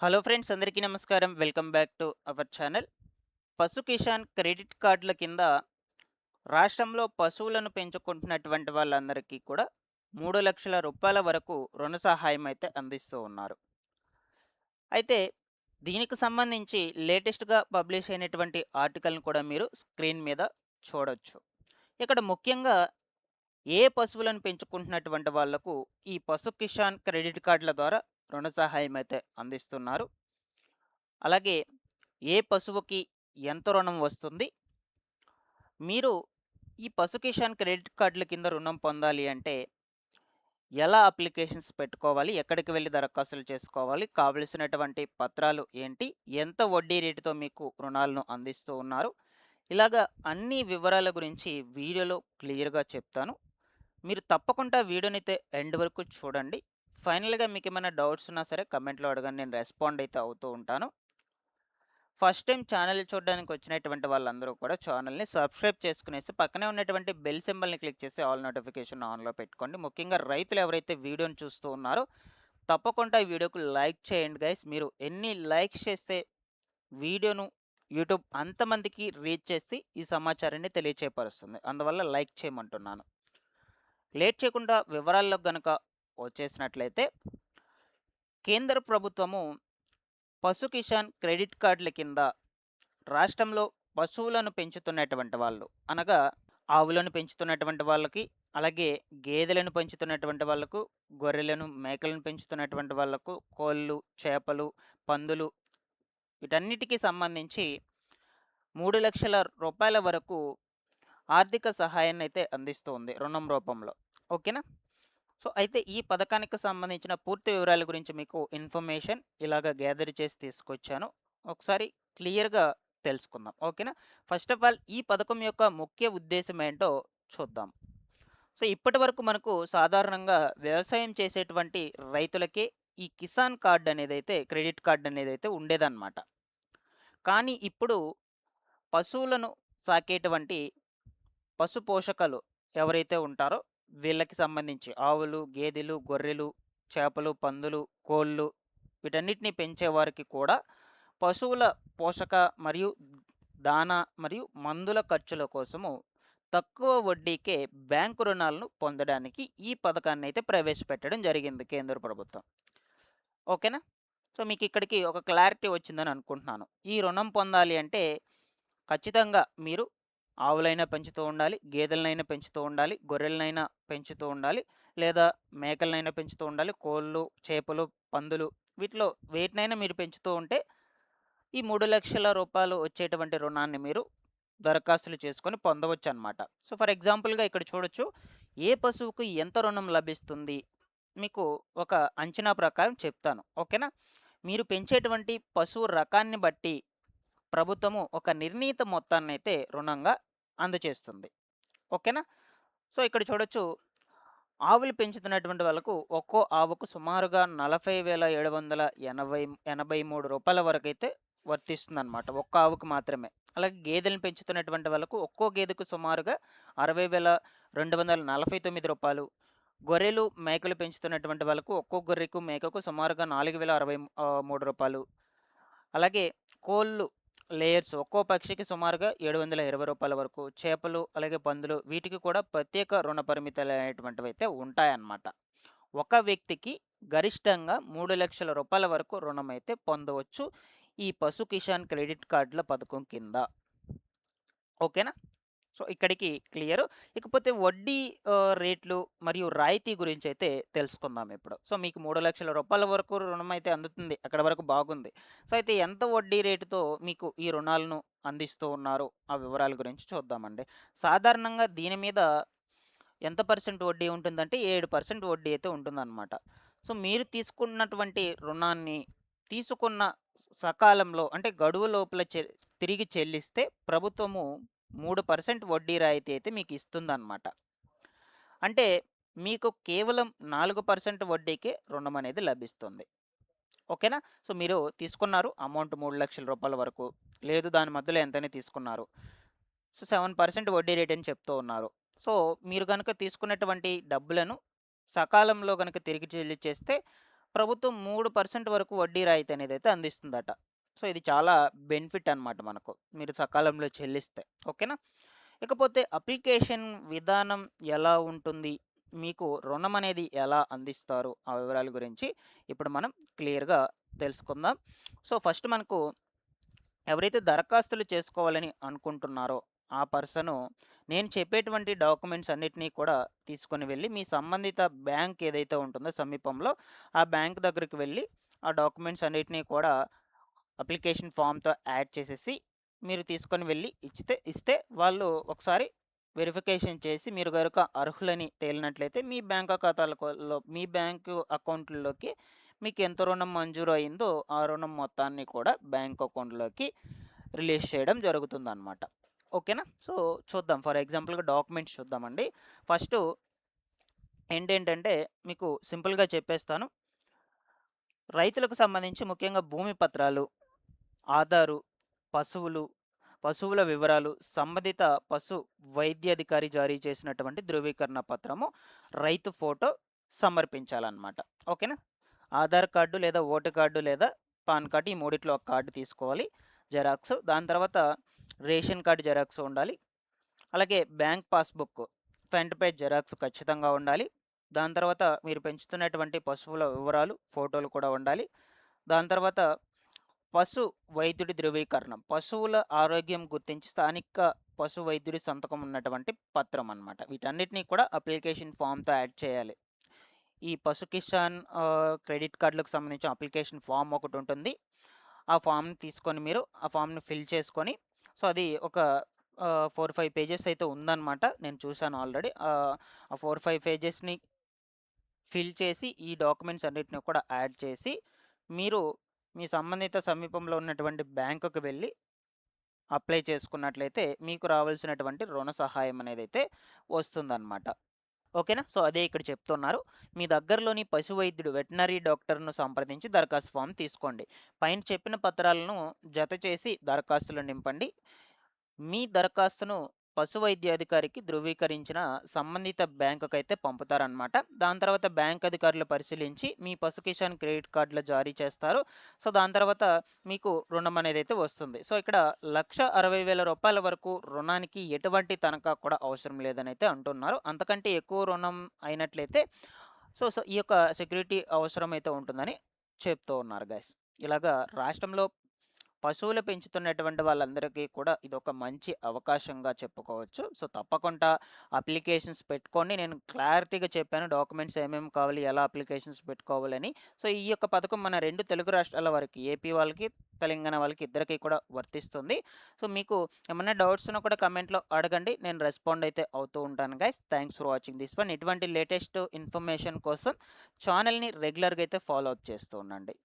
Hello friends, అందరికీ నమస్కారం. Welcome back to our channel. పశు కిసాన్ క్రెడిట్ కార్డుల కింద రాష్ట్రంలో పశువులను పెంచుకుంటున్నటువంటి వాళ్ళందరికీ కూడా 3,00,000 వరకు రుణ సహాయం అయితే అందిస్తూ ఉన్నారు. అయితే దీనికి సంబంధించి లేటెస్ట్‌గా పబ్లిష్ అయినటువంటి ఆర్టికల్‌ని కూడా మీరు స్క్రీన్ మీద చూడొచ్చు. ఇక్కడ ముఖ్యంగా ఏ పశువులను పెంచుకుంటున్నటువంటి వాళ్లకు ఈ పశు కిసాన్ క్రెడిట్ కార్డుల ద్వారా రుణ సహాయం అయితే అందిస్తున్నారు. అలాగే ఏ పశువుకి ఎంత రుణం వస్తుంది? మీరు ఈ పశు కిసాన్ క్రెడిట్ కార్డుల కింద రుణం పొందాలి అంటే ఎలా అప్లికేషన్స్ పెట్టుకోవాలి? ఎక్కడికి వెళ్లి దరఖాస్తులు చేసుకోవాలి? కావలసినటువంటి పత్రాలు ఏంటి? ఎంత వడ్డీ రేటుతో మీకు రుణాలను అందిస్తూ ఉన్నారు? ఇలాగా అన్ని వివరాల గురించి వీడియోలో క్లియర్‌గా చెప్తాను. మీరు తప్పకుండా వీడియోనైతే ఎండ్ వరకు చూడండి. ఫైనల్‌గా మీకేమైనా డౌట్స్ ఉన్నా సరే కామెంట్‌లో అడగండి. నేను రెస్పాండ్ అయితే అవుతూ ఉంటాను. ఫస్ట్ టైం ఛానల్ చూడడానికి వచ్చినటువంటి వాళ్ళందరూ కూడా ఛానల్‌ని సబ్స్క్రైబ్ చేసుకునేసి పక్కనే ఉన్నటువంటి బెల్ సింబల్‌ని క్లిక్ చేసి ఆల్ నోటిఫికేషన్ ఆన్‌లో పెట్టుకోండి. ముఖ్యంగా రైతులు ఎవరైతే వీడియోని చూస్తూ ఉన్నారో తప్పకుండా ఈ వీడియోకి లైక్ చేయండి గైస్. మీరు ఎన్ని లైక్స్ చేస్తే వీడియోను యూట్యూబ్ అంతమందికి రీచ్ చేసి ఈ సమాచారాన్ని తెలియచేయపరుస్తుంది. అందువల్ల లైక్ చేయమంటున్నాను. లేట్ చేయకుండా వివరాల్లోకి గనక వచ్చేసినట్లయితే కేంద్ర ప్రభుత్వము పశు కిసాన్ క్రెడిట్ కార్డుల కింద రాష్ట్రంలో పశువులను పెంచుతున్నటువంటి వాళ్ళు అనగా ఆవులను పెంచుతున్నటువంటి వాళ్ళకి, అలాగే గేదెలను పెంచుతున్నటువంటి వాళ్ళకు, గొర్రెలను, మేకలను పెంచుతున్నటువంటి వాళ్ళకు, కోళ్ళు, చేపలు, పందులు వీటన్నిటికి సంబంధించి 3,00,000 వరకు ఆర్థిక సహాయాన్ని అయితే అందిస్తుంది రుణం రూపంలో. ఓకేనా? సో, అయితే ఈ పథకానికి సంబంధించిన పూర్తి వివరాల గురించి మీకు ఇన్ఫర్మేషన్ ఇలాగ గ్యాదర్ చేసి తీసుకొచ్చాను. ఒకసారి క్లియర్‌గా తెలుసుకుందాం. ఓకేనా? ఫస్ట్ ఆఫ్ ఆల్ ఈ పథకం యొక్క ముఖ్య ఉద్దేశ్యం ఏంటో చూద్దాం. సో, ఇప్పటివరకు మనకు సాధారణంగా వ్యవసాయం చేసేటువంటి రైతులకే ఈ కిసాన్ కార్డ్ అనేదైతే క్రెడిట్ కార్డ్ అనేదైతే ఉండేదన్నమాట. కానీ ఇప్పుడు పశువులను సాకేటువంటి పశు పోషకులు ఎవరైతే ఉంటారో వీళ్ళకి సంబంధించి ఆవులు, గేదెలు, గొర్రెలు, చేపలు, పందులు, కోళ్ళు వీటన్నిటిని పెంచేవారికి కూడా పశువుల పోషక మరియు దానా మరియు మందుల ఖర్చుల కోసము తక్కువ వడ్డీకే బ్యాంకు రుణాలను పొందడానికి ఈ పథకాన్ని అయితే ప్రవేశపెట్టడం జరిగింది కేంద్ర ప్రభుత్వం. ఓకేనా? సో, మీకు ఇక్కడికి ఒక క్లారిటీ వచ్చిందని అనుకుంటున్నాను. ఈ రుణం పొందాలి అంటే ఖచ్చితంగా మీరు ఆవులైనా పెంచుతూ ఉండాలి, గేదెలనైనా పెంచుతూ ఉండాలి, గొర్రెలనైనా పెంచుతూ ఉండాలి, లేదా మేకలనైనా పెంచుతూ ఉండాలి, కోళ్ళు, చేపలు, పందులు వీటిలో వేటినైనా మీరు పెంచుతూ ఉంటే ఈ 3,00,000 వచ్చేటువంటి రుణాన్ని మీరు దరఖాస్తులు చేసుకొని పొందవచ్చనమాట. సో, ఫర్ ఎగ్జాంపుల్‌గా ఇక్కడ చూడొచ్చు. ఏ పశువుకు ఎంత రుణం లభిస్తుంది? మీకు ఒక అంచనా ప్రకారం చెప్తాను. ఓకేనా? మీరు పెంచేటువంటి పశువు రకాన్ని బట్టి ప్రభుత్వము ఒక నిర్ణీత మొత్తాన్నయితే రుణంగా అందజేస్తుంది. ఓకేనా? సో, ఇక్కడ చూడొచ్చు. ఆవులు పెంచుతున్నటువంటి వాళ్ళకు ఒక్కో ఆవుకు సుమారుగా రూ. 40,783 వరకైతే వర్తిస్తుందనమాట. ఒక్క ఆవుకు మాత్రమే. అలాగే గేదెలను పెంచుతున్నటువంటి వాళ్ళకు ఒక్కో గేదెకు సుమారుగా రూ. 60,249. గొర్రెలు, మేకలు పెంచుతున్నటువంటి వాళ్ళకు ఒక్కో గొర్రెకు, మేకకు సుమారుగా రూ. 4,063. అలాగే కోళ్ళు లేయర్స్ ఒక్కో పక్షికి సుమారుగా రూ. 720 వరకు. చేపలు, అలాగే పందులు వీటికి కూడా ప్రత్యేక రుణ పరిమితులనేటువంటివి అయితే ఉంటాయన్నమాట. ఒక వ్యక్తికి గరిష్టంగా రూ. 3,00,000 వరకు రుణమైతే పొందవచ్చు ఈ పశు కిసాన్ క్రెడిట్ కార్డుల పథకం కింద. ఓకేనా? సో, ఇక్కడికి క్లియరు. ఇకపోతే వడ్డీ రేట్లు మరియు రాయితీ గురించైతే తెలుసుకుందాం ఇప్పుడు. సో, మీకు రూ. 3,00,000 వరకు రుణమైతే అందుతుంది. అక్కడి వరకు బాగుంది. సో, అయితే ఎంత వడ్డీ రేటుతో మీకు ఈ రుణాలను అందిస్తూ ఉన్నారు? ఆ వివరాల గురించి చూద్దామండి. సాధారణంగా దీని మీద ఎంత పర్సెంట్ వడ్డీ ఉంటుందంటే 7% వడ్డీ అయితే ఉంటుందన్నమాట. సో, మీరు తీసుకున్నటువంటి రుణాన్ని తీసుకున్న సకాలంలో అంటే గడువు లోపల తిరిగి చెల్లిస్తే ప్రభుత్వము 3% వడ్డీ రాయితీ అయితే మీకు ఇస్తుందన్నమాట. అంటే మీకు కేవలం 4% వడ్డీకే రుణం అనేది లభిస్తుంది. ఓకేనా? సో, మీరు తీసుకున్నారు అమౌంట్ రూ. 3,00,000 వరకు. లేదు దాని మధ్యలో ఎంతైనా తీసుకున్నారు. సో, 7% వడ్డీ రేట్ అని చెప్తూ ఉన్నారు. సో, మీరు గనుక తీసుకున్నటువంటి డబ్బులను సకాలంలో గనుక తిరిగి చెల్లించేస్తే ప్రభుత్వం 3% వరకు వడ్డీ రాయితీ అనేదైతే అందిస్తుందట. సో, ఇది చాలా బెనిఫిట్ అనమాట మనకు. మీరు సకాలంలో చెల్లిస్తే. ఓకేనా? ఇకపోతే అప్లికేషన్ విధానం ఎలా ఉంటుంది? మీకు రుణం అనేది ఎలా అందిస్తారు? ఆ వివరాల గురించి ఇప్పుడు మనం క్లియర్‌గా తెలుసుకుందాం. సో, ఫస్ట్ మనకు ఎవరైతే దరఖాస్తులు చేసుకోవాలని అనుకుంటున్నారో ఆ పర్సను నేను చెప్పేటువంటి డాక్యుమెంట్స్ అన్నిటినీ కూడా తీసుకొని వెళ్ళి మీ సంబంధిత బ్యాంక్ ఏదైతే ఉంటుందో సమీపంలో ఆ బ్యాంక్ దగ్గరికి వెళ్ళి ఆ డాక్యుమెంట్స్ అన్నిటినీ కూడా అప్లికేషన్ ఫామ్‌తో యాడ్ చేసేసి మీరు తీసుకొని వెళ్ళి ఇస్తే వాళ్ళు ఒకసారి వెరిఫికేషన్ చేసి మీరు గనుక అర్హులని తేలినట్లయితే మీ బ్యాంక్ ఖాతాలలో మీ బ్యాంకు అకౌంట్‌ల్లోకి మీకు ఎంత రుణం మంజూరు అయిందో ఆ రుణం మొత్తాన్ని కూడా బ్యాంక్ అకౌంట్‌లోకి రిలీజ్ చేయడం జరుగుతుందనమాట. ఓకేనా? సో, చూద్దాం ఫర్ ఎగ్జాంపుల్‌గా డాక్యుమెంట్స్ చూద్దామండి. ఫస్టు ఏంటేంటంటే మీకు సింపుల్‌గా చెప్పేస్తాను. రైతులకు సంబంధించి ముఖ్యంగా భూమి పత్రాలు, ఆధారు, పశువులు, పశువుల వివరాలు, సంబంధిత పశు వైద్యాధికారి జారీ చేసినటువంటి ధృవీకరణ పత్రము, రైతు ఫోటో సమర్పించాలన్నమాట. ఓకేనా? ఆధార్ కార్డు లేదా ఓటర్ కార్డు లేదా పాన్ కార్డ్ ఈ మూడిట్లో ఒక కార్డు తీసుకోవాలి జెరాక్స్. దాని తర్వాత రేషన్ కార్డు జెరాక్స్ ఉండాలి. అలాగే bank passbook front page xerox ఖచ్చితంగా ఉండాలి. దాని తర్వాత మీరు పెంచుతున్నటువంటి పశువుల వివరాలు, ఫోటోలు కూడా ఉండాలి. దాని తర్వాత పశు వైద్యుడి ధృవీకరణం. పశువుల ఆరోగ్యం గుర్తించి స్థానిక పశు వైద్యుడి సంతకం ఉన్నటువంటి పత్రం అనమాట. వీటన్నిటిని కూడా అప్లికేషన్ ఫామ్‌తో యాడ్ చేయాలి. ఈ పశు కిసాన్ క్రెడిట్ కార్డులకు సంబంధించిన అప్లికేషన్ ఫామ్ ఒకటుంటుంది. ఆ ఫామ్‌ని తీసుకొని మీరు ఆ ఫామ్‌ని ఫిల్ చేసుకొని సో, అది ఒక 4, 5 పేజెస్ అయితే ఉందనమాట. నేను చూసాను ఆల్రెడీ. ఆ 4, 5 పేజెస్‌ని ఫిల్ చేసి ఈ డాక్యుమెంట్స్ అన్నిటిని కూడా యాడ్ చేసి మీరు మీ సంబంధిత సమీపంలో ఉన్నటువంటి బ్యాంకుకి వెళ్ళి అప్లై చేసుకున్నట్లయితే మీకు రావాల్సినటువంటి రుణ సహాయం అనేదైతే వస్తుందన్నమాట. ఓకేనా? సో, అదే ఇక్కడ చెప్తున్నారు. మీ దగ్గరలోని పశు వైద్యుడు వెటర్నరీ డాక్టర్‌ను సంప్రదించి దరఖాస్తు ఫామ్ తీసుకోండి. పైన చెప్పిన పత్రాలను జత చేసి దరఖాస్తులో నింపండి. మీ దరఖాస్తును పశు వైద్యాధికారికి ధృవీకరించిన సంబంధిత బ్యాంకుకైతే పంపుతారనమాట. దాని తర్వాత బ్యాంక్ అధికారులు పరిశీలించి మీ పశు కిసాన్ క్రెడిట్ కార్డులు జారీ చేస్తారు. సో, దాని తర్వాత మీకు రుణం అనేదైతే వస్తుంది. సో, ఇక్కడ రూ. 1,60,000 వరకు రుణానికి ఎటువంటి తనఖా కూడా అవసరం లేదనైతే అంటున్నారు. అంతకంటే ఎక్కువ రుణం అయినట్లయితే సో, ఈ యొక్క సెక్యూరిటీ అవసరమైతే ఉంటుందని చెప్తూ ఉన్నారు గైస్. ఇలాగా రాష్ట్రంలో పశువులు పెంచుతున్నటువంటి వాళ్ళందరికీ కూడా ఇదొక మంచి అవకాశంగా చెప్పుకోవచ్చు. సో, తప్పకుండా అప్లికేషన్స్ పెట్టుకోండి. నేను క్లారిటీగా చెప్పాను డాక్యుమెంట్స్ ఏమేమి కావాలి, ఎలా అప్లికేషన్స్ పెట్టుకోవాలని. సో, ఈ యొక్క పథకం మన 2 తెలుగు రాష్ట్రాల వారికి ఏపీ వాళ్ళకి, తెలంగాణ వాళ్ళకి ఇద్దరికీ కూడా వర్తిస్తుంది. సో, మీకు ఏమన్నా డౌట్స్ ఉన్నా కూడా కమెంట్‌లో అడగండి. నేను రెస్పాండ్ అయితే అవుతూ ఉంటాను guys. Thanks for watching this one. ఇటువంటి లేటెస్ట్ ఇన్ఫర్మేషన్ కోసం ఛానెల్‌ని రెగ్యులర్‌గా అయితే ఫాలో అప్ చేస్తూ ఉండండి.